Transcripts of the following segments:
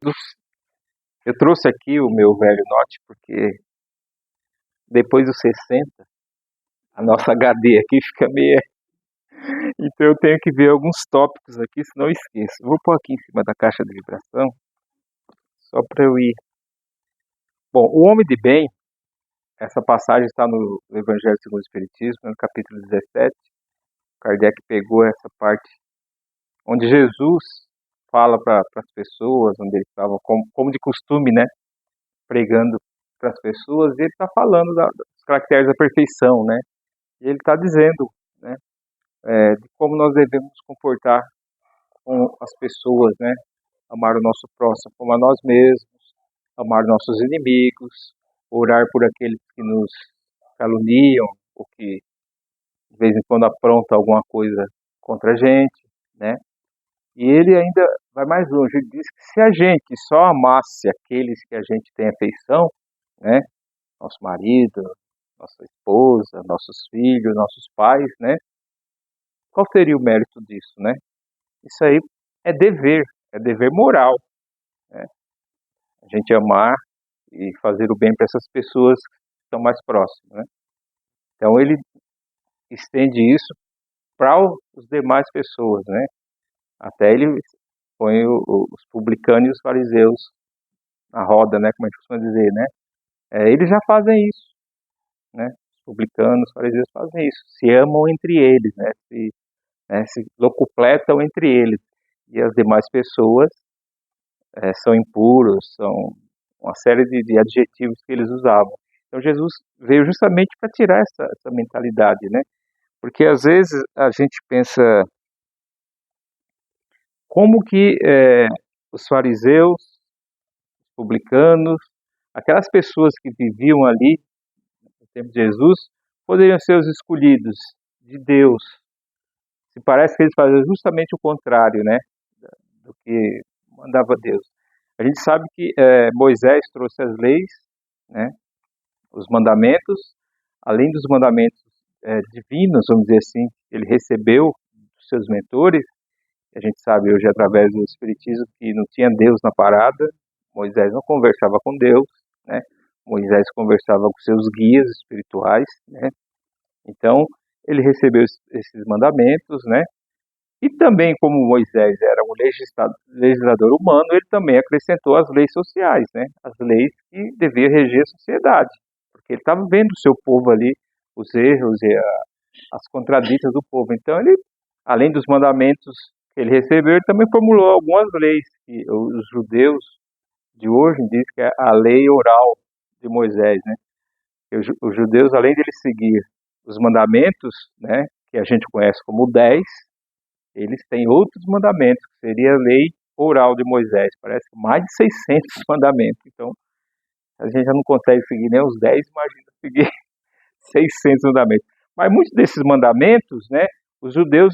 Eu trouxe aqui o meu velho note porque depois dos 60, a nossa HD aqui fica meio. Então eu tenho que ver alguns tópicos aqui, senão eu esqueço. Vou pôr aqui em cima da caixa de vibração, só para eu ir. Bom, o homem de bem, essa passagem está no Evangelho segundo o Espiritismo, no capítulo 17. Kardec pegou essa parte onde Jesus fala para as pessoas, onde ele estava, como de costume, né, pregando para as pessoas, e ele está falando dos caracteres da perfeição, né? E ele está dizendo, né, de como nós devemos nos comportar com as pessoas, né? Amar o nosso próximo como a nós mesmos, amar nossos inimigos, orar por aqueles que nos caluniam, ou que de vez em quando apronta alguma coisa contra a gente, né? E ele ainda vai mais longe, ele diz que se a gente só amasse aqueles que a gente tem afeição, né? Nosso marido, nossa esposa, nossos filhos, nossos pais, né? Qual seria o mérito disso, né? Isso aí é dever moral, né? A gente amar e fazer o bem para essas pessoas que estão mais próximas, né? Então ele estende isso para as demais pessoas, né? Até ele põe os publicanos e os fariseus na roda, né? Como a gente costuma dizer, né? Eles já fazem isso, né? Os publicanos, os fariseus fazem isso, se amam entre eles, né? Se locupletam entre eles, e as demais pessoas são impuros, são uma série de adjetivos que eles usavam. Então Jesus veio justamente para tirar essa mentalidade, né? Porque às vezes a gente pensa como que os fariseus, os publicanos, aquelas pessoas que viviam ali no tempo de Jesus, poderiam ser os escolhidos de Deus. Se parece que eles faziam justamente o contrário, né, do que mandava Deus. A gente sabe que Moisés trouxe as leis, né, os mandamentos, além dos mandamentos divinos, vamos dizer assim, ele recebeu dos seus mentores. A gente sabe hoje, através do Espiritismo, que não tinha Deus na parada. Moisés não conversava com Deus, né? Moisés conversava com seus guias espirituais, né? Então, ele recebeu esses mandamentos, né? E também, como Moisés era um legislador humano, ele também acrescentou as leis sociais, né? As leis que deviam reger a sociedade, porque ele estava vendo o seu povo ali, os erros e as contraditas do povo. Então, ele, além dos mandamentos que ele recebeu, ele também formulou algumas leis que os judeus de hoje dizem que é a lei oral de Moisés, né? Os judeus, além de eles seguir os mandamentos, né, que a gente conhece como 10, eles têm outros mandamentos, que seria a lei oral de Moisés. Parece que mais de 600 mandamentos. Então, a gente já não consegue seguir nem os 10, imagina seguir 600 mandamentos. Mas muitos desses mandamentos, né, os judeus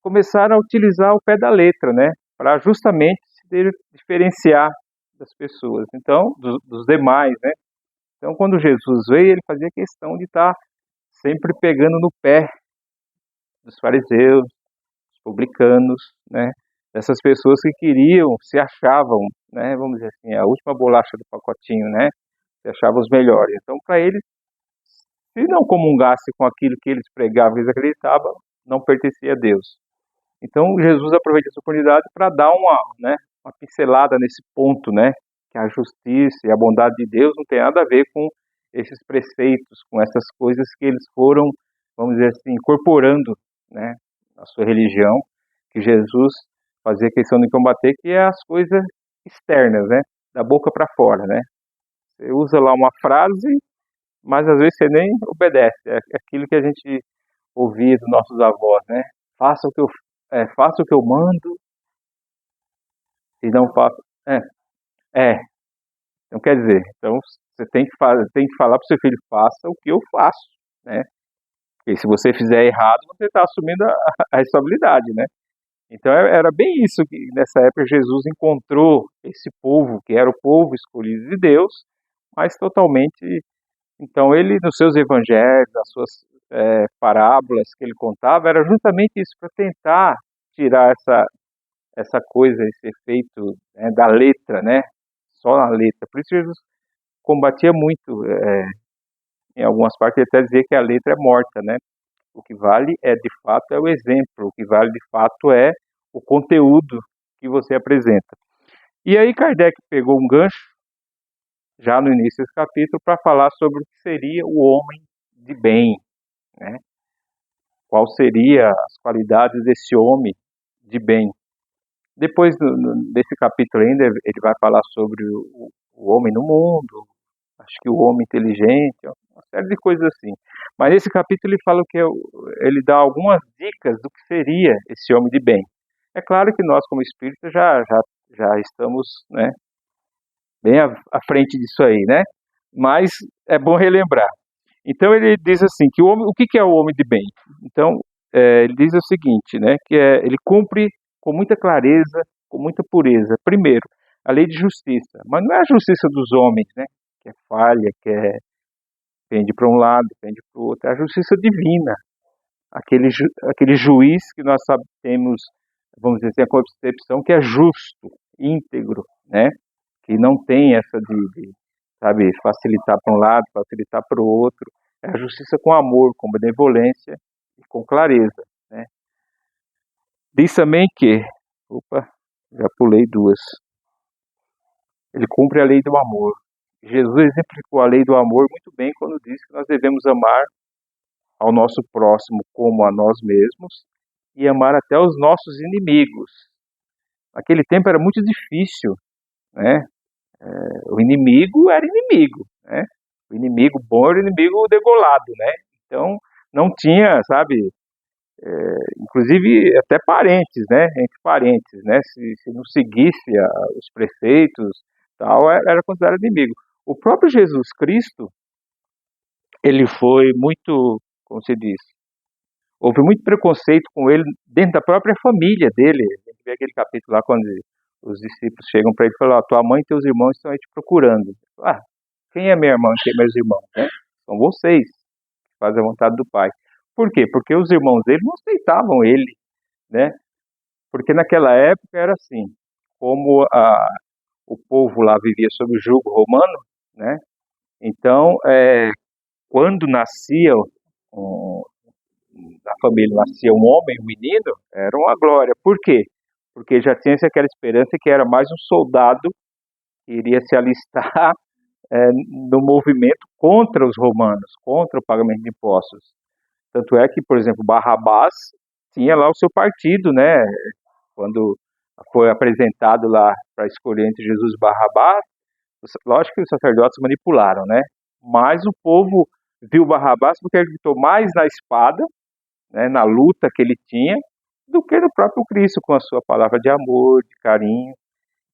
começaram a utilizar o pé da letra, né, para justamente se diferenciar das pessoas, então, dos demais, né. Então, quando Jesus veio, ele fazia questão de estar sempre pegando no pé dos fariseus, dos publicanos, né, dessas pessoas que queriam, se achavam, né, vamos dizer assim, a última bolacha do pacotinho, né, se achavam os melhores. Então, para eles, se não comungasse com aquilo que eles pregavam, eles acreditavam, não pertencia a Deus. Então, Jesus aproveita essa oportunidade para dar uma pincelada nesse ponto, né, que a justiça e a bondade de Deus não tem nada a ver com esses preceitos, com essas coisas que eles foram, vamos dizer assim, incorporando, né, na sua religião, que Jesus fazia questão de combater, que é as coisas externas, né, da boca para fora, né. Você usa lá uma frase, mas às vezes você nem obedece. É aquilo que a gente ouvia dos nossos avós, né? Faça o que eu mando e não faça. É, é. Então quer dizer, então você tem que falar para o seu filho, faça o que eu faço, né? Porque se você fizer errado, você está assumindo a responsabilidade, né? Então era bem isso que nessa época Jesus encontrou esse povo, que era o povo escolhido de Deus, mas totalmente. Então ele, nos seus evangelhos, nas suas parábolas que ele contava, era justamente isso, para tentar tirar essa coisa, esse efeito, né, da letra, né? Só na letra. Por isso Jesus combatia muito, em algumas partes, ele até dizia que a letra é morta, né? O que vale de fato, é o exemplo, o que vale de fato é o conteúdo que você apresenta. E aí Kardec pegou um gancho, já no início desse capítulo, para falar sobre o que seria o homem de bem, né? Qual seria as qualidades desse homem de bem. Depois desse capítulo ainda, ele vai falar sobre o homem no mundo, acho que o homem inteligente, uma série de coisas assim. Mas nesse capítulo ele fala que ele dá algumas dicas do que seria esse homem de bem. É claro que nós, como espíritas, já estamos, né, bem à frente disso aí, né? Mas é bom relembrar. Então ele diz assim, que o que é o homem de bem? Então, ele diz o seguinte, né, que ele cumpre com muita clareza, com muita pureza, primeiro, a lei de justiça, mas não é a justiça dos homens, né, que é falha, pende para um lado, pende para o outro, é a justiça divina, aquele juiz que nós temos, vamos dizer assim, a concepção que é justo, íntegro, né, que não tem essa sabe, facilitar para um lado, facilitar para o outro. É a justiça com amor, com benevolência e com clareza, né? Diz também que, já pulei duas, ele cumpre a lei do amor. Jesus exemplificou a lei do amor muito bem quando disse que nós devemos amar ao nosso próximo como a nós mesmos e amar até os nossos inimigos. Naquele tempo era muito difícil, né? O inimigo era inimigo, né? O inimigo bom era o inimigo degolado, né? Então, não tinha, sabe, inclusive até parentes, né? Entre parentes, né? Se não seguisse os preceitos, tal, era considerado inimigo. O próprio Jesus Cristo, ele foi muito, como se diz, houve muito preconceito com ele dentro da própria família dele. A gente vê aquele capítulo lá quando os discípulos chegam para ele e falam: tua mãe e teus irmãos estão aí te procurando. Quem é minha irmã e quem é meus irmãos? Né? São vocês que fazem a vontade do Pai. Por quê? Porque os irmãos dele não aceitavam ele, né? Porque naquela época era assim, como o povo lá vivia sob o jugo romano, né? Então, quando nascia na família nascia um homem, um menino, era uma glória. Por quê? Porque já tinha aquela esperança que era mais um soldado que iria se alistar no movimento contra os romanos, contra o pagamento de impostos. Tanto é que, por exemplo, Barrabás tinha lá o seu partido, né? Quando foi apresentado lá para escolher entre Jesus e Barrabás, lógico que os sacerdotes manipularam, né? Mas o povo viu Barrabás porque acreditou mais na espada, né, na luta que ele tinha, do que no próprio Cristo, com a sua palavra de amor, de carinho.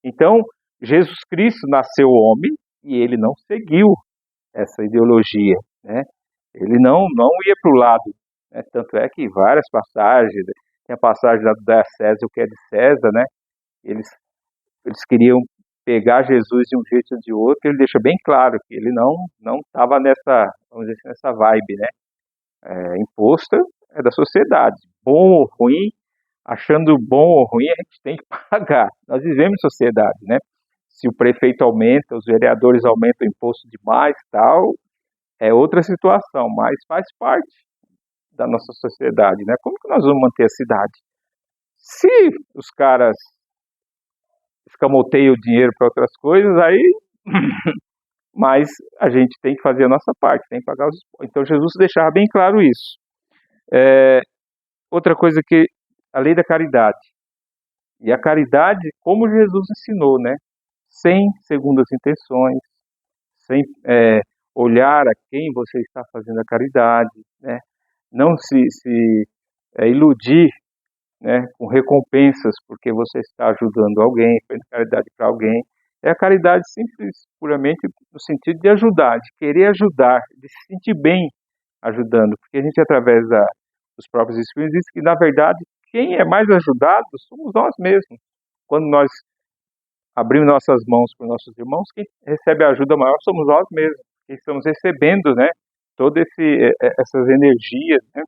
Então, Jesus Cristo nasceu homem e ele não seguiu essa ideologia, né? Ele não ia para o lado, né? Tanto é que várias passagens, tem a passagem lá do dar a César o que é de César, né? Eles queriam pegar Jesus de um jeito ou de outro, ele deixa bem claro que ele não estava nessa, vamos dizer assim, nessa vibe, né? Imposta é da sociedade, bom ou ruim, achando bom ou ruim, a gente tem que pagar. Nós vivemos em sociedade, né? Se o prefeito aumenta, os vereadores aumentam o imposto demais, tal, é outra situação, mas faz parte da nossa sociedade, né? Como que nós vamos manter a cidade? Se os caras escamoteiam o dinheiro para outras coisas, aí mas a gente tem que fazer a nossa parte, tem que pagar os impostos. Então Jesus deixava bem claro isso. Outra coisa que a lei da caridade. E a caridade, como Jesus ensinou, né? Sem segundas intenções, sem olhar a quem você está fazendo a caridade, né? Não se iludir, né, com recompensas porque você está ajudando alguém, fazendo caridade para alguém. É a caridade simples, puramente no sentido de ajudar, de querer ajudar, de se sentir bem ajudando, porque a gente, através dos próprios espíritos, diz que, na verdade, quem é mais ajudado somos nós mesmos. Quando nós abrimos nossas mãos para os nossos irmãos, quem recebe a ajuda maior somos nós mesmos, que estamos recebendo, né, todas essas energias, né?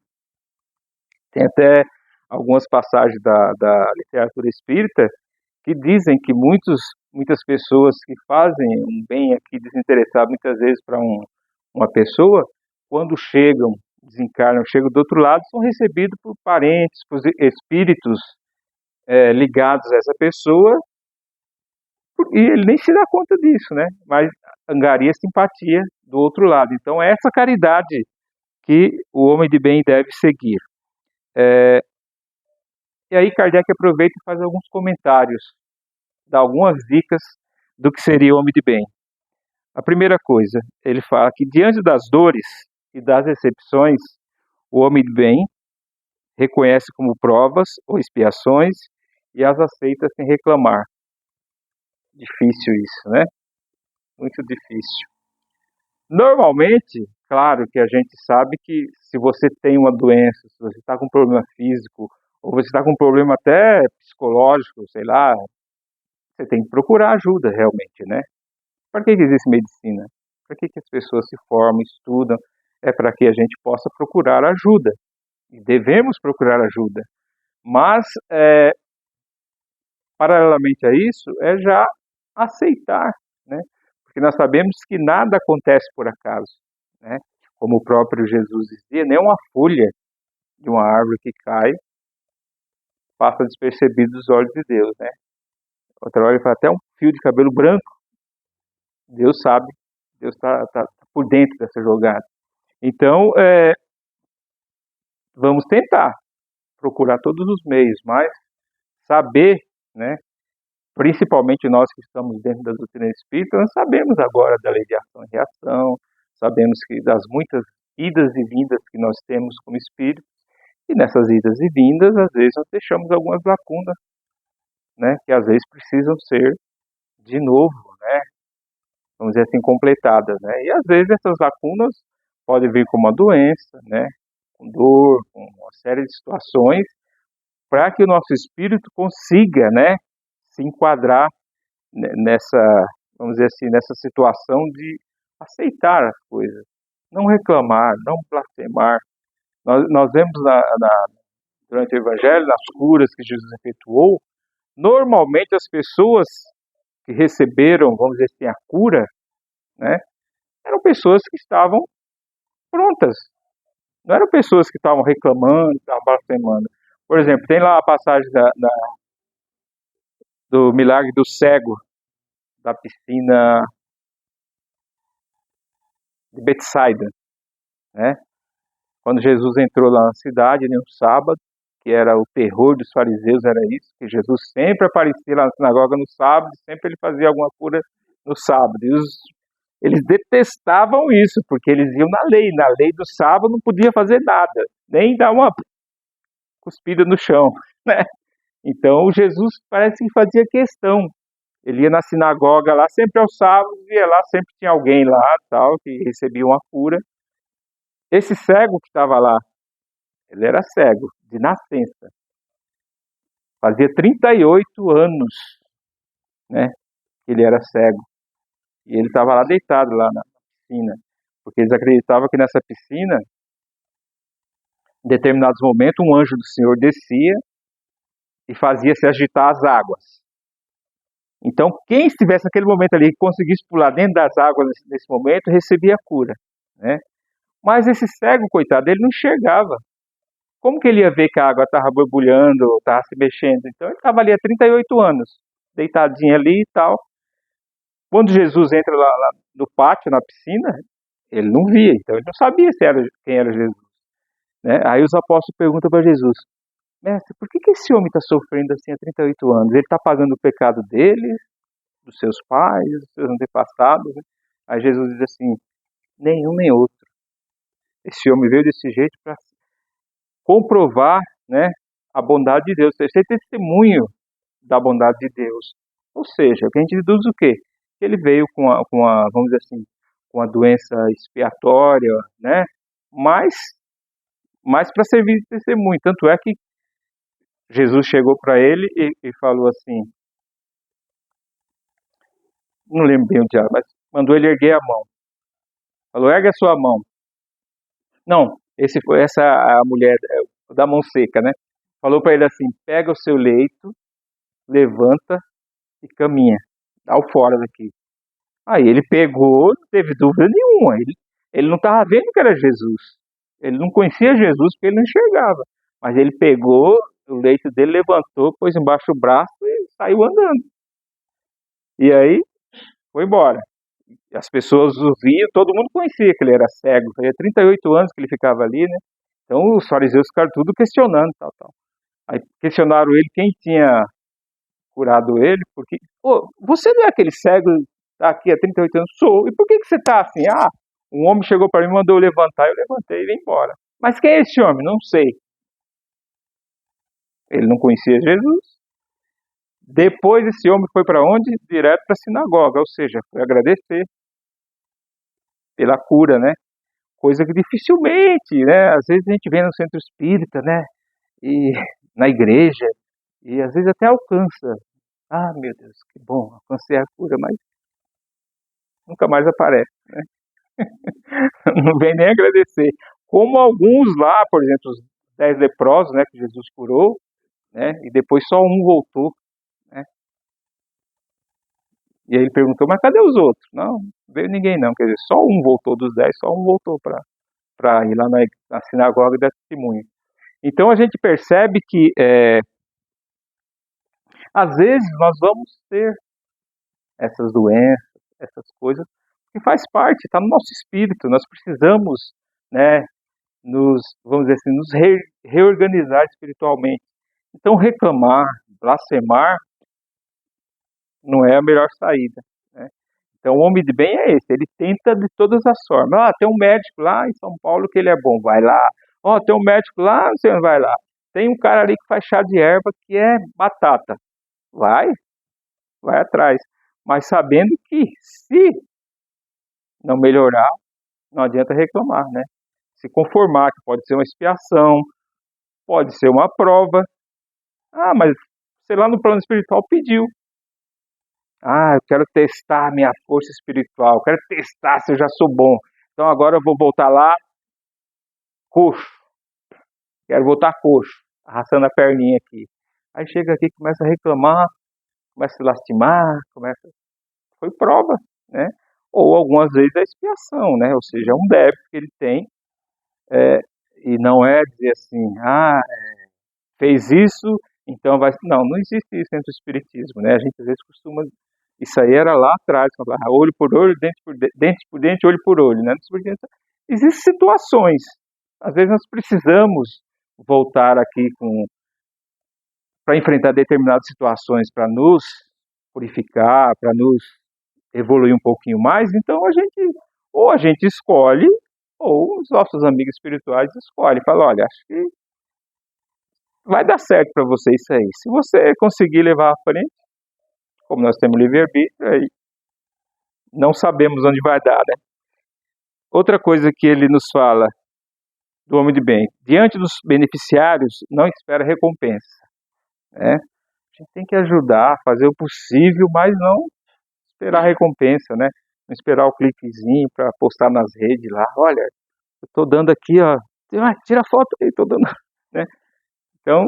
Tem até algumas passagens da literatura espírita que dizem que muitas pessoas que fazem um bem aqui desinteressado, muitas vezes para uma pessoa, quando desencarnam, chegam do outro lado, são recebidos por parentes, por espíritos ligados a essa pessoa, e ele nem se dá conta disso, né? Mas angaria simpatia do outro lado. Então é essa caridade que o homem de bem deve seguir. E aí Kardec aproveita e faz alguns comentários, dá algumas dicas do que seria o homem de bem. A primeira coisa, ele fala que diante das dores e das decepções, o homem de bem reconhece como provas ou expiações e as aceita sem reclamar. Difícil isso, né? Muito difícil. Normalmente, claro que a gente sabe que se você tem uma doença, se você está com um problema físico, ou você está com um problema até psicológico, sei lá, você tem que procurar ajuda realmente, né? Para que existe medicina? Para que as pessoas se formam, estudam? É para que a gente possa procurar ajuda. E devemos procurar ajuda. Mas, paralelamente a isso, é já aceitar, né? Porque nós sabemos que nada acontece por acaso, né? Como o próprio Jesus dizia, nem uma folha de uma árvore que cai passa despercebido dos olhos de Deus, né? Outra hora ele fala, até um fio de cabelo branco, Deus sabe, Deus está por dentro dessa jogada. Então, vamos tentar procurar todos os meios, mas saber, né? Principalmente nós que estamos dentro da doutrina espírita, nós sabemos agora da lei de ação e reação, sabemos que das muitas idas e vindas que nós temos como espíritos, e nessas idas e vindas, às vezes nós deixamos algumas lacunas, né, que às vezes precisam ser de novo, né, vamos dizer assim, completadas, né, e às vezes essas lacunas podem vir com uma doença, né, com dor, com uma série de situações, para que o nosso espírito consiga, né, se enquadrar nessa, vamos dizer assim, nessa situação de aceitar as coisas, não reclamar, não blasfemar. Nós vemos durante o Evangelho, nas curas que Jesus efetuou, normalmente as pessoas que receberam, vamos dizer assim, a cura, né, eram pessoas que estavam prontas, não eram pessoas que estavam reclamando, estavam blasfemando. Por exemplo, tem lá a passagem do milagre do cego, da piscina de Betsaida, né? Quando Jesus entrou lá na cidade, no sábado, que era o terror dos fariseus, era isso, que Jesus sempre aparecia lá na sinagoga no sábado, sempre ele fazia alguma cura no sábado. E eles detestavam isso, porque eles iam na lei do sábado não podia fazer nada, nem dar uma cuspida no chão, né? Então Jesus parece que fazia questão. Ele ia na sinagoga lá, sempre aos sábados, ia lá, sempre tinha alguém lá, tal, que recebia uma cura. Esse cego que estava lá, ele era cego, de nascença. Fazia 38 anos, né, que ele era cego. E ele estava lá deitado, lá na piscina. Porque eles acreditavam que nessa piscina, em determinados momentos, um anjo do Senhor descia e fazia se agitar as águas. Então, quem estivesse naquele momento ali e conseguisse pular dentro das águas nesse momento, recebia a cura, né? Mas esse cego, coitado, ele não enxergava. Como que ele ia ver que a água estava borbulhando, estava se mexendo? Então ele estava ali há 38 anos, deitadinho ali e tal. Quando Jesus entra lá no pátio, na piscina, ele não via, então ele não sabia quem era Jesus, né? Aí os apóstolos perguntam para Jesus, mestre, por que esse homem está sofrendo assim há 38 anos? Ele está pagando o pecado dele, dos seus pais, dos seus antepassados, né? Aí Jesus diz assim, nenhum nem outro. Esse homem veio desse jeito para comprovar, né, a bondade de Deus, ser testemunho da bondade de Deus. Ou seja, a gente deduz o quê? Que ele veio vamos dizer assim, com a doença expiatória, né, mas para servir de testemunho. Tanto é que Jesus chegou para ele e falou assim, não lembro bem o diabo, mas mandou ele erguer a mão. Falou, ergue a sua mão. Não, essa a mulher da mão seca, né? falou para ele assim: pega o seu leito, levanta e caminha, dá o fora daqui. Aí ele pegou, não teve dúvida nenhuma, ele não estava vendo que era Jesus, ele não conhecia Jesus porque ele não enxergava, mas ele pegou o leito dele, levantou, pôs embaixo do braço e saiu andando. E aí foi embora. As pessoas o viam, todo mundo conhecia que ele era cego, fazia 38 anos que ele ficava ali, né? Então os fariseus ficaram tudo questionando, tal. Aí questionaram ele quem tinha curado ele, porque, você não é aquele cego que está aqui há 38 anos? Sou. E por que você está assim? Ah, um homem chegou para mim, mandou eu levantar, eu levantei e vim embora. Mas quem é esse homem? Não sei. Ele não conhecia Jesus. Depois esse homem foi para onde? Direto para a sinagoga, ou seja, foi agradecer pela cura, né? Coisa que dificilmente, né? Às vezes a gente vê no centro espírita, né? E na igreja, e às vezes até alcança. Ah, meu Deus, que bom, alcancei a cura, mas nunca mais aparece, né? Não vem nem agradecer. Como alguns lá, por exemplo, os 10 leprosos, né, que Jesus curou, né? E depois só um voltou, né? E aí ele perguntou, mas cadê os outros? Não veio ninguém não, quer dizer, só um voltou dos 10, só um voltou para ir lá na sinagoga e dar testemunho. Então a gente percebe que às vezes nós vamos ter essas doenças, essas coisas, que faz parte, está no nosso espírito, nós precisamos, né, vamos dizer assim, nos reorganizar espiritualmente. Então reclamar, blasfemar, não é a melhor saída, né? Então o homem de bem é esse, ele tenta de todas as formas. Ah, tem um médico lá em São Paulo que ele é bom, vai lá. Ó, tem um médico lá, não sei onde, vai lá. Tem um cara ali que faz chá de erva que é batata. Vai atrás. Mas sabendo que se não melhorar, não adianta reclamar, né? Se conformar, que pode ser uma expiação, pode ser uma prova. Ah, mas sei lá, no plano espiritual pediu. Ah, eu quero testar a minha força espiritual, eu quero testar se eu já sou bom. Então agora eu vou voltar lá coxo. Quero voltar coxo, arrastando a perninha aqui. Aí chega aqui, começa a reclamar, começa a se lastimar, foi prova, né? Ou algumas vezes é expiação, né? Ou seja, é um débito que ele tem, é, e não é dizer assim, fez isso, então vai... Não existe isso dentro do espiritismo, né? A gente às vezes costuma... Isso aí era lá atrás, olho por olho, dente por dente, olho por olho, né? Existem situações, às vezes nós precisamos voltar aqui para enfrentar determinadas situações, para nos purificar, para nos evoluir um pouquinho mais, então a gente escolhe, ou os nossos amigos espirituais escolhem, falam, olha, acho que vai dar certo para você isso aí. Se você conseguir levar à frente, como nós temos livre-arbítrio, aí não sabemos onde vai dar, né? Outra coisa que ele nos fala do homem de bem, diante dos beneficiários, não espera recompensa, né? A gente tem que ajudar, fazer o possível, mas não esperar recompensa, né? Não esperar o cliquezinho para postar nas redes lá, olha, eu tô dando aqui, ó, tira foto aí, tô dando, né? Então,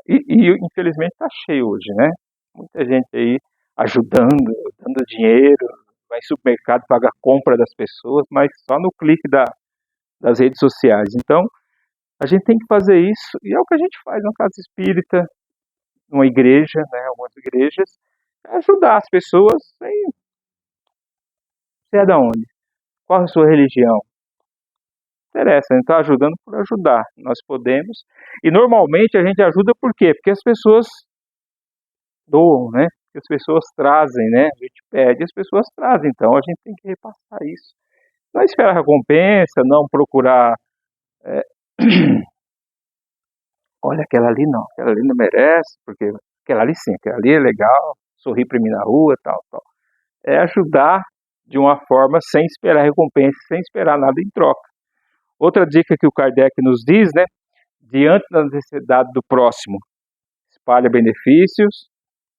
infelizmente está cheio hoje, né? Muita gente aí ajudando, dando dinheiro, vai em supermercado, paga a compra das pessoas, mas só no clique das redes sociais. Então, a gente tem que fazer isso, e é o que a gente faz na casa espírita, numa igreja, né? Algumas igrejas, é ajudar as pessoas sem... Você é da onde? Qual a sua religião? Interessa, a gente está ajudando por ajudar, nós podemos, e normalmente a gente ajuda por quê? Porque as pessoas doam, né? Porque as pessoas trazem, né? A gente pede, as pessoas trazem, então a gente tem que repassar isso. Não esperar recompensa, não procurar, é... olha, aquela ali não merece, porque aquela ali sim, aquela ali é legal, sorri para mim na rua, tal. É ajudar de uma forma sem esperar recompensa, sem esperar nada em troca. Outra dica que o Kardec nos diz, né? Diante da necessidade do próximo, espalha benefícios,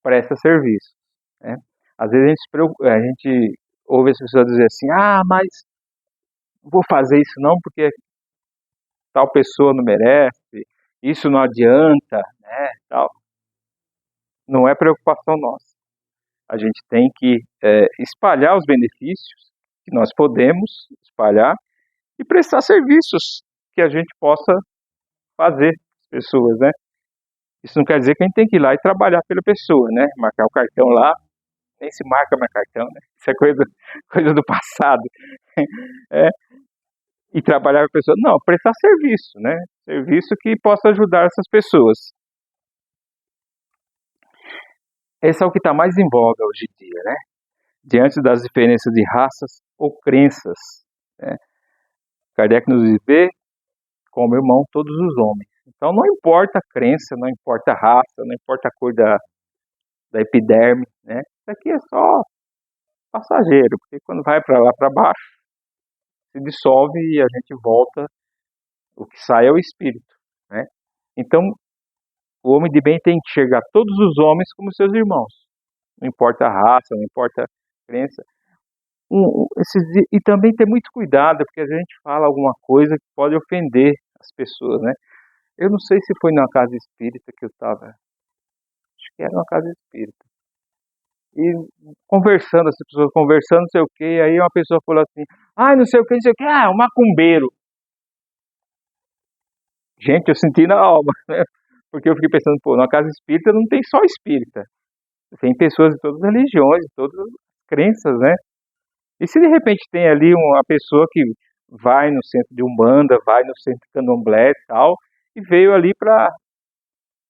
presta serviço, né? Às vezes a gente ouve as pessoas dizer assim, mas não vou fazer isso não porque tal pessoa não merece, isso não adianta, né, tal. Não é preocupação nossa. A gente tem que espalhar os benefícios que nós podemos espalhar e prestar serviços que a gente possa fazer as pessoas, né? Isso não quer dizer que a gente tem que ir lá e trabalhar pela pessoa, né? Marcar o cartão lá, nem se marca mais cartão, né? Isso é coisa do passado. É, e trabalhar com a pessoa. Não, prestar serviço, né? Serviço que possa ajudar essas pessoas. Esse é o que está mais em voga hoje em dia, né? Diante das diferenças de raças ou crenças, né? Kardec nos vê como irmão todos os homens. Então não importa a crença, não importa a raça, não importa a cor da epiderme, né? Isso aqui é só passageiro, porque quando vai para lá para baixo, se dissolve e a gente volta, o que sai é o espírito, né? Então, o homem de bem tem que enxergar todos os homens como seus irmãos. Não importa a raça, não importa a crença. E também ter muito cuidado, porque a gente fala alguma coisa que pode ofender as pessoas, né? Eu não sei se foi na casa espírita que eu estava, acho que era uma casa espírita. E conversando, as pessoas conversando, não sei o que, aí uma pessoa falou assim, não sei o que, não sei o que, um macumbeiro. Gente, eu senti na alma, né? Porque eu fiquei pensando, na casa espírita não tem só espírita. Tem pessoas de todas as religiões, de todas as crenças, né? E se de repente tem ali uma pessoa que vai no centro de Umbanda, vai no centro de Candomblé e tal, e veio ali para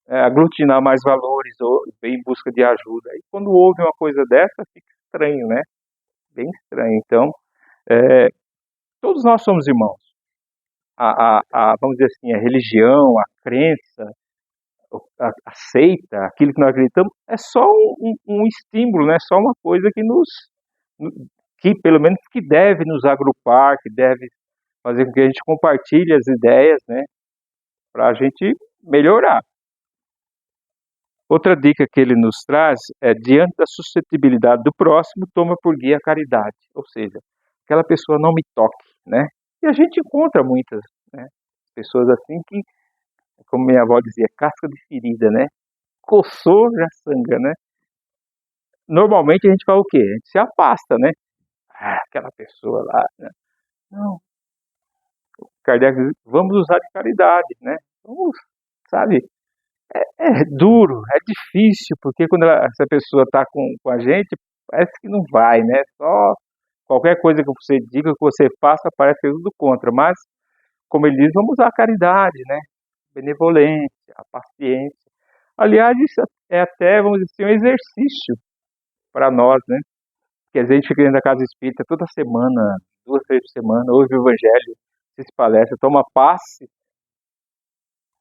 aglutinar mais valores, ou veio em busca de ajuda. E quando houve uma coisa dessa, fica estranho, né? Bem estranho. Então, todos nós somos irmãos. Vamos dizer assim, a religião, a crença, a seita, aquilo que nós acreditamos, é só um estímulo, né? Só uma coisa que pelo menos que deve nos agrupar, que deve fazer com que a gente compartilhe as ideias, né? Para a gente melhorar. Outra dica que ele nos traz é, diante da suscetibilidade do próximo, toma por guia a caridade. Ou seja, aquela pessoa não me toque, né? E a gente encontra muitas, né, pessoas assim que, como minha avó dizia, casca de ferida, né? Coçou, já sangra, né? Normalmente a gente fala o quê? A gente se afasta, né? Aquela pessoa lá, né? Não. Kardec diz, vamos usar de caridade, né? Vamos, sabe? É duro, é difícil, porque quando essa pessoa está com a gente, parece que não vai, né? Só qualquer coisa que você diga, que você faça, parece que é tudo contra. Mas, como ele diz, vamos usar a caridade, né? Benevolência, a paciência. Aliás, isso é até, vamos dizer assim, um exercício para nós, né? Porque às vezes a gente fica dentro da casa espírita toda semana, 2 vezes por semana, ouve o evangelho, se palestra, toma passe,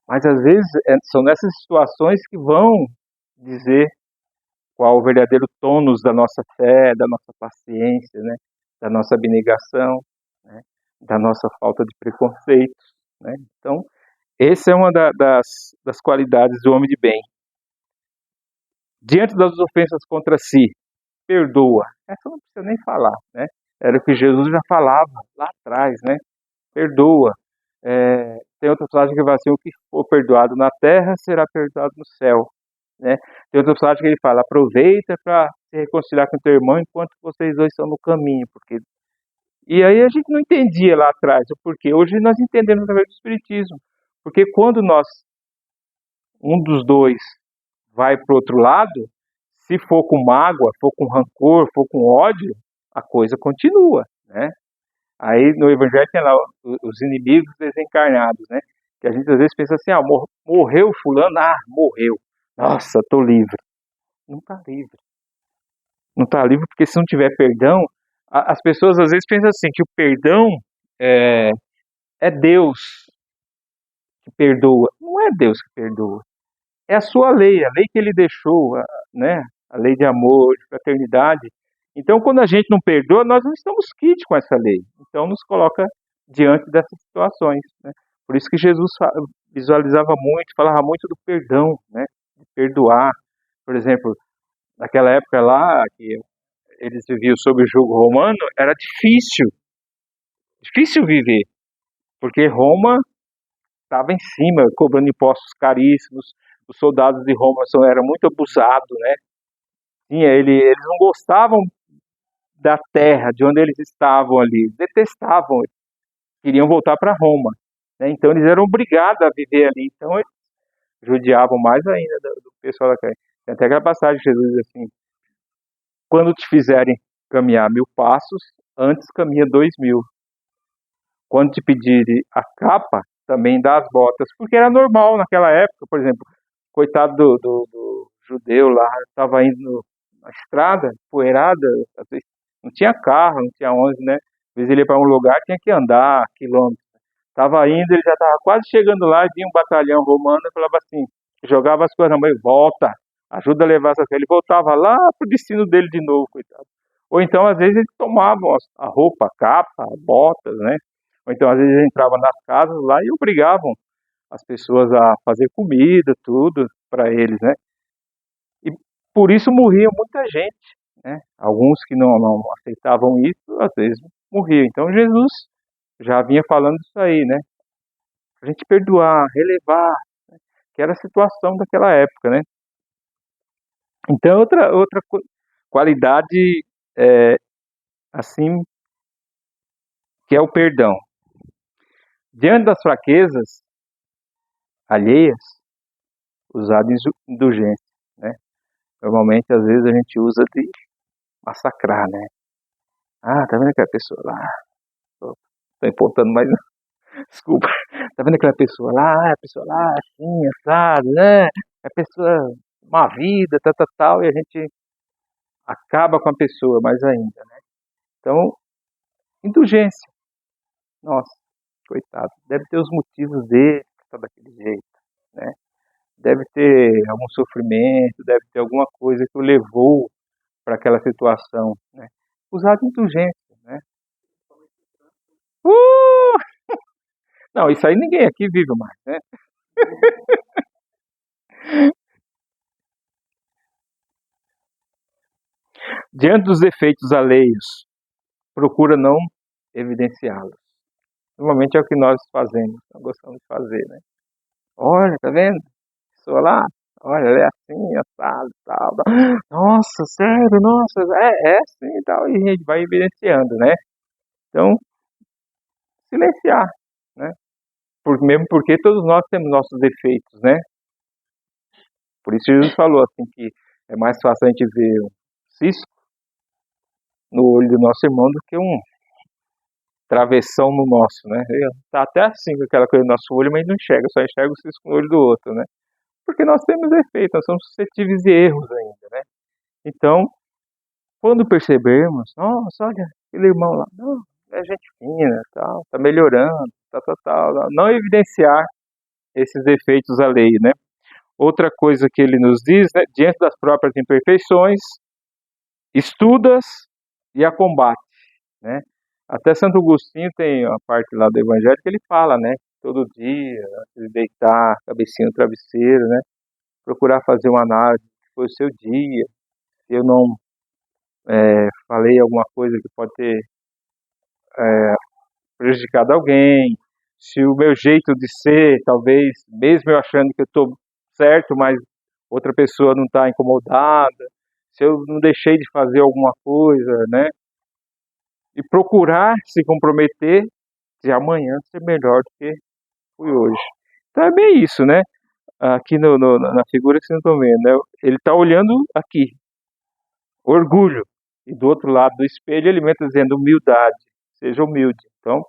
mas às vezes são nessas situações que vão dizer qual o verdadeiro tônus da nossa fé, da nossa paciência, né? Da nossa abnegação, né? Da nossa falta de preconceitos, né? Então, essa é uma das qualidades do homem de bem. Diante das ofensas contra si, perdoa. Essa não precisa nem falar, né? Era o que Jesus já falava lá atrás, né? Perdoa. Tem outra frase que vai assim, o que for perdoado na terra será perdoado no céu, né? Tem outra frase que ele fala, aproveita para se reconciliar com o teu irmão enquanto vocês dois estão no caminho, porque... E aí a gente não entendia lá atrás o porquê. Hoje nós entendemos através do Espiritismo, porque quando um dos dois vai para o outro lado, se for com mágoa, for com rancor, for com ódio, a coisa continua, né? Aí no Evangelho tem lá os inimigos desencarnados, né? Que a gente às vezes pensa assim, morreu fulano, morreu. Nossa, estou livre. Não está livre. Não está livre porque se não tiver perdão, as pessoas às vezes pensam assim, que o perdão é Deus que perdoa. Não é Deus que perdoa. É a sua lei, a lei que ele deixou, né? A lei de amor, de fraternidade. Então, quando a gente não perdoa, nós não estamos quites com essa lei. Então, nos coloca diante dessas situações, né? Por isso que Jesus visualizava muito, falava muito do perdão, né? De perdoar. Por exemplo, naquela época lá, que eles viviam sob o jugo romano, era difícil viver, porque Roma estava em cima, cobrando impostos caríssimos. Os soldados de Roma eram muito abusados, né? Eles não gostavam da terra, de onde eles estavam ali, detestavam, queriam voltar para Roma, né? Então eles eram obrigados a viver ali, então eles judiavam mais ainda do pessoal da terra. Tem até aquela passagem de Jesus diz assim: quando te fizerem caminhar 1000 passos, antes caminha 2000. Quando te pedirem a capa, também dá as botas, porque era normal naquela época. Por exemplo, coitado do judeu lá, estava indo na estrada, poeirada, não tinha carro, não tinha onde, né? Às vezes ele ia para um lugar, tinha que andar quilômetros. Estava indo, ele já estava quase chegando lá, e vinha um batalhão romano e falava assim, jogava as coisas na mão, volta, ajuda a levar essa coisa. Ele voltava lá pro destino dele de novo, coitado. Ou então, às vezes, eles tomavam a roupa, a capa, botas, né? Ou então, às vezes, eles entravam nas casas lá e obrigavam as pessoas a fazer comida, tudo para eles, né? E por isso morria muita gente, né? Alguns que não aceitavam isso, às vezes morriam. Então Jesus já vinha falando isso aí, né? A gente perdoar, relevar, né? Que era a situação daquela época, né? Então outra qualidade assim, que é o perdão. Diante das fraquezas alheias, usar indulgência, né? Normalmente, às vezes, a gente usa de massacrar, né? Ah, tá vendo aquela pessoa lá? Tô importando mais, não. Desculpa. Tá vendo aquela pessoa lá? A pessoa lá, assim, assado, né? A pessoa, uma vida, tal, e a gente acaba com a pessoa mais ainda, né? Então, indulgência. Nossa, coitado. Deve ter os motivos dele que tá daquele jeito, né? Deve ter algum sofrimento, deve ter alguma coisa que o levou para aquela situação, né? Usar de indulgência, né? Uh! Não, isso aí ninguém aqui vive mais, né? Diante dos efeitos alheios, procura não evidenciá-los. Normalmente é o que nós fazemos, nós gostamos de fazer, né? Olha, tá vendo? A pessoa lá, olha, ela é assim, assado, tal. Nossa, sério, nossa, é assim e tal. E a gente vai evidenciando, né? Então, silenciar, né? Mesmo porque todos nós temos nossos defeitos, né? Por isso Jesus falou assim que é mais fácil a gente ver um cisco no olho do nosso irmão do que um travessão no nosso, né? Tá até assim com aquela coisa no nosso olho, mas não enxerga, só enxerga o cisco no olho do outro, né? Porque nós temos defeitos, nós somos suscetíveis de erros ainda, né? Então, quando percebermos, nossa, olha, aquele irmão lá, não, é gente fina, tal, tá melhorando, tal, não evidenciar esses defeitos alheios, né? Outra coisa que ele nos diz, né, diante das próprias imperfeições, estudas e a combate, né? Até Santo Agostinho tem uma parte lá do Evangelho que ele fala, né? Todo dia, antes de deitar, cabecinha no travesseiro, né? Procurar fazer uma análise do que foi o seu dia, se eu não falei alguma coisa que pode ter prejudicado alguém, se o meu jeito de ser, talvez, mesmo eu achando que eu estou certo, mas outra pessoa não está incomodada, se eu não deixei de fazer alguma coisa, né? E procurar se comprometer de amanhã ser melhor do que fui hoje. Então é bem isso, né? Aqui na figura que vocês estão vendo, né? Ele está olhando aqui, orgulho. E do outro lado do espelho ele está dizendo humildade, seja humilde. Então,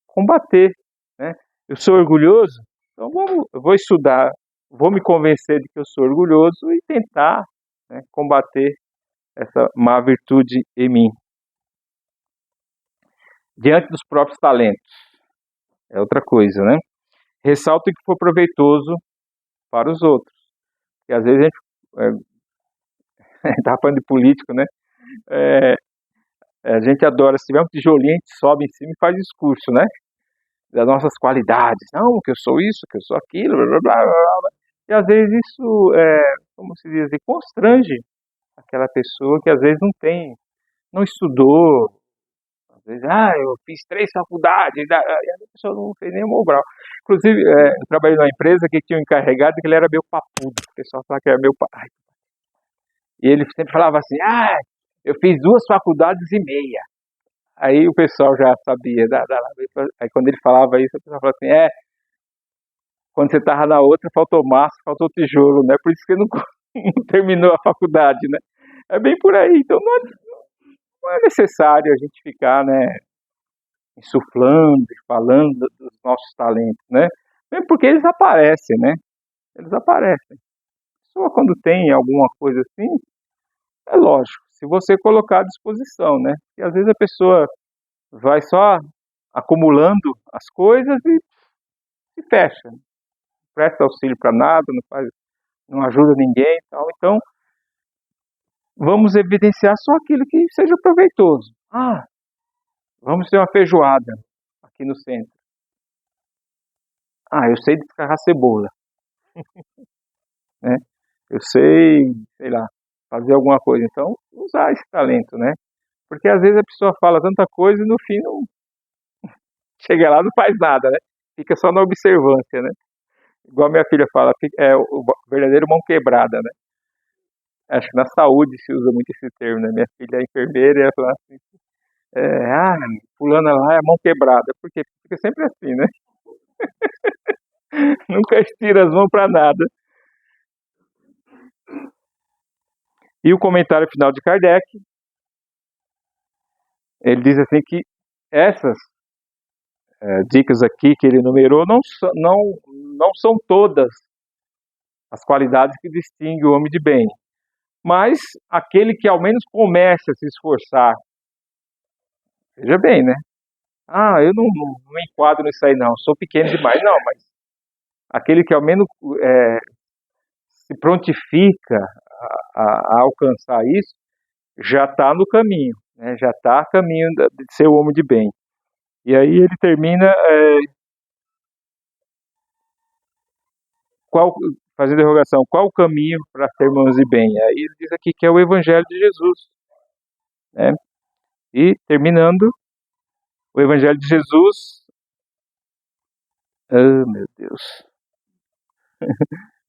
combater, né? Eu sou orgulhoso, então eu vou estudar, vou me convencer de que eu sou orgulhoso e tentar, né, combater essa má virtude em mim. Diante dos próprios talentos, é outra coisa, né? Ressalta o que for proveitoso para os outros. E às vezes a gente está falando de político, né? A gente adora, se tiver um tijolinho, a gente sobe em cima e faz discurso, né? Das nossas qualidades. Não, que eu sou isso, que eu sou aquilo, blá, blá, blá, blá. E às vezes isso, como se diz, constrange aquela pessoa que às vezes não estudou, Às vezes, eu fiz 3 faculdades, e a pessoa não fez nenhum grau. Inclusive, eu trabalhei numa empresa que tinha um encarregado que ele era meio papudo, o pessoal falava que era meio papudo. E ele sempre falava assim, eu fiz 2 faculdades e meia. Aí o pessoal já sabia, aí quando ele falava isso, o pessoal falava assim, quando você estava na outra, faltou massa, faltou tijolo, né? Por isso que não, não terminou a faculdade, né? É bem por aí, então não é necessário a gente ficar, né, insuflando e falando dos nossos talentos, né? Mesmo porque eles aparecem, né? Eles aparecem. A pessoa quando tem alguma coisa assim, é lógico, se você colocar à disposição, né? E às vezes a pessoa vai só acumulando as coisas e se fecha. Não presta auxílio para nada, não ajuda ninguém e tal. Então, vamos evidenciar só aquilo que seja proveitoso. Vamos ter uma feijoada aqui no centro. Eu sei descarrar cebola, né? Eu sei lá, fazer alguma coisa. Então, usar esse talento, né? Porque às vezes a pessoa fala tanta coisa e no fim não chega lá, não faz nada, né? Fica só na observância, né? Igual minha filha fala, é o verdadeiro mão quebrada, né? Acho que na saúde se usa muito esse termo, né? Minha filha é enfermeira e ela fala assim, fulana lá é mão quebrada, porque fica sempre assim, né? Nunca estira as mãos para nada. E o comentário final de Kardec, ele diz assim que essas dicas aqui que ele enumerou não são todas as qualidades que distinguem o homem de bem, mas aquele que ao menos comece a se esforçar, veja bem, né? Eu não me enquadro nisso aí não, sou pequeno demais, não, mas aquele que ao menos se prontifica a alcançar isso, já está no caminho, né? Já está a caminho de ser o homem de bem. E aí ele termina fazendo a interrogação, qual o caminho para sermos de bem? Aí ele diz aqui que é o Evangelho de Jesus, né? E terminando, o Evangelho de Jesus, meu Deus,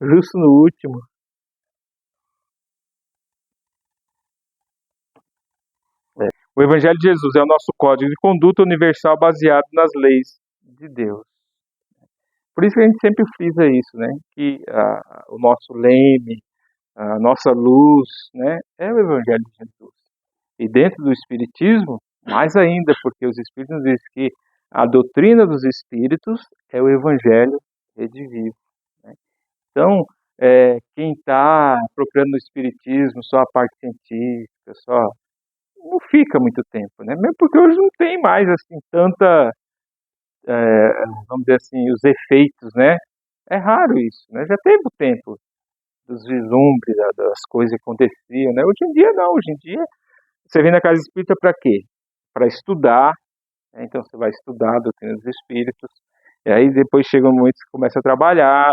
justo no último. O Evangelho de Jesus é o nosso código de conduta universal baseado nas leis de Deus. Por isso que a gente sempre frisa isso, né? Que o nosso leme, a nossa luz, né? É o Evangelho de Jesus. E dentro do Espiritismo, mais ainda, porque os Espíritos dizem que a doutrina dos Espíritos é o Evangelho redivivo, né? Então, quem está procurando no Espiritismo só a parte científica, não fica muito tempo, né? Mesmo porque hoje não tem mais assim tanta, vamos dizer assim, os efeitos, né? É raro isso, né? Já teve o tempo dos vislumbres, das coisas que aconteciam, né? Hoje em dia não, hoje em dia você vem na casa espírita para quê? Para estudar, né? Então você vai estudar a doutrina dos espíritos, e aí depois chega um momento que você começa a trabalhar,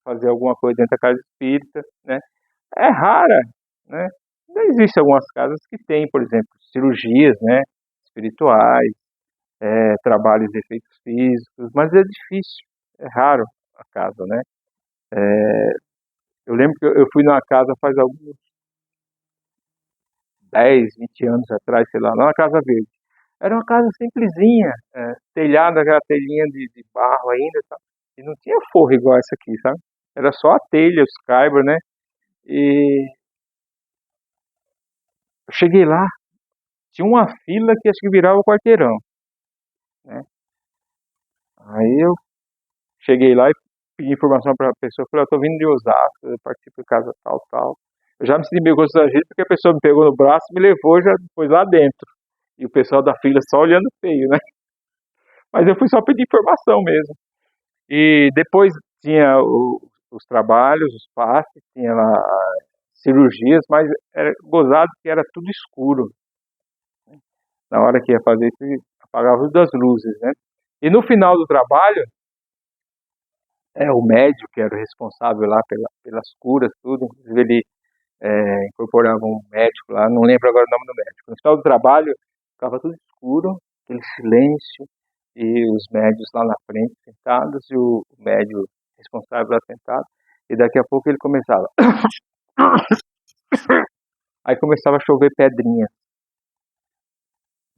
fazer alguma coisa dentro da casa espírita, né? É rara, né? Ainda existem algumas casas que têm, por exemplo, cirurgias, né? Espirituais, trabalhos de efeitos físicos, mas é difícil, é raro a casa, né? Eu lembro que eu fui numa casa faz alguns 10, 20 anos atrás, sei lá na Casa Verde. Era uma casa simplesinha, telhada, aquela telhinha de barro ainda, sabe? E não tinha forro igual essa aqui, sabe? Era só a telha, os caibros, né? E eu cheguei lá, tinha uma fila que acho que virava o quarteirão, né? Aí eu cheguei lá e pedi informação para a pessoa, falei, eu tô vindo de Osasco, eu participo de casa tal, tal. Eu já me senti meio constrangido porque a pessoa me pegou no braço, me levou já depois lá dentro. E o pessoal da fila só olhando feio, né? Mas eu fui só pedir informação mesmo. E depois tinha os trabalhos, os passes, tinha lá cirurgias, mas era gozado que era tudo escuro. Na hora que ia fazer isso, apagava todas as luzes, né? E no final do trabalho, o médico que era o responsável lá pelas curas, tudo, inclusive ele incorporava um médico lá, não lembro agora o nome do médico. No final do trabalho, ficava tudo escuro aquele silêncio, e os médios lá na frente sentados, e o médio responsável lá sentado, e daqui a pouco ele começava. Aí começava a chover pedrinhas.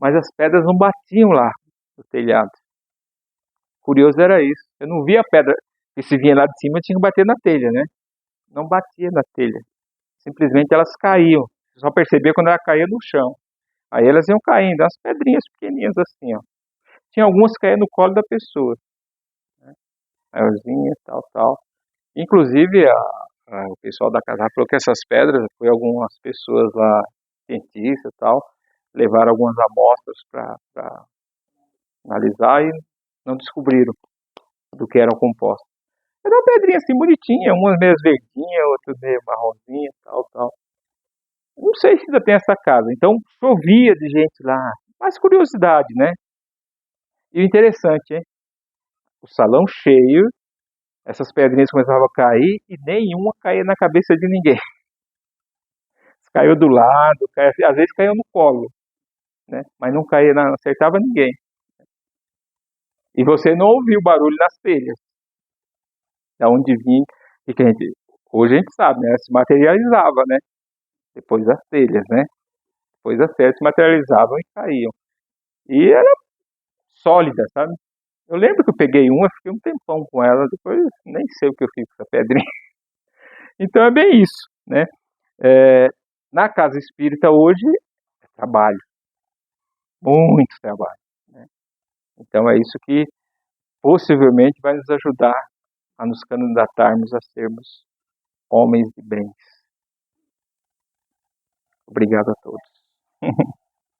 Mas as pedras não batiam lá no telhado. Curioso era isso. Eu não via a pedra, que se vinha lá de cima tinha que bater na telha, né? Não batia na telha. Simplesmente elas caíam. Eu só percebia quando ela caía no chão. Aí elas iam caindo, as pedrinhas pequenininhas assim, ó. Tinha algumas que caíam no colo da pessoa. Né? Maiorzinha, tal, tal. Inclusive, o pessoal da casa falou que essas pedras, foi algumas pessoas lá, cientistas e tal, levaram algumas amostras para analisar e não descobriram do que eram compostas. Era uma pedrinha assim bonitinha, umas meio verdinhas, outras meio marronzinha, tal, tal. Não sei se ainda tem essa casa. Então chovia de gente lá. Mais curiosidade, né? E o interessante, hein? O salão cheio, essas pedrinhas começavam a cair e nenhuma caía na cabeça de ninguém. Caiu do lado, às vezes caiu no colo, né? Mas não caía, não acertava ninguém. E você não ouviu o barulho nas telhas. Da onde vinha, e que hoje a gente sabe, né? Se materializava, né? Depois das telhas, né? Depois as telhas se materializavam e caíam. E era sólida, sabe? Eu lembro que eu peguei uma, fiquei um tempão com ela, depois nem sei o que eu fiz com essa pedrinha. Então é bem isso, né? É, na casa espírita hoje é trabalho, muito trabalho, né? Então é isso que possivelmente vai nos ajudar a nos candidatarmos a sermos homens de bem. Obrigado a todos.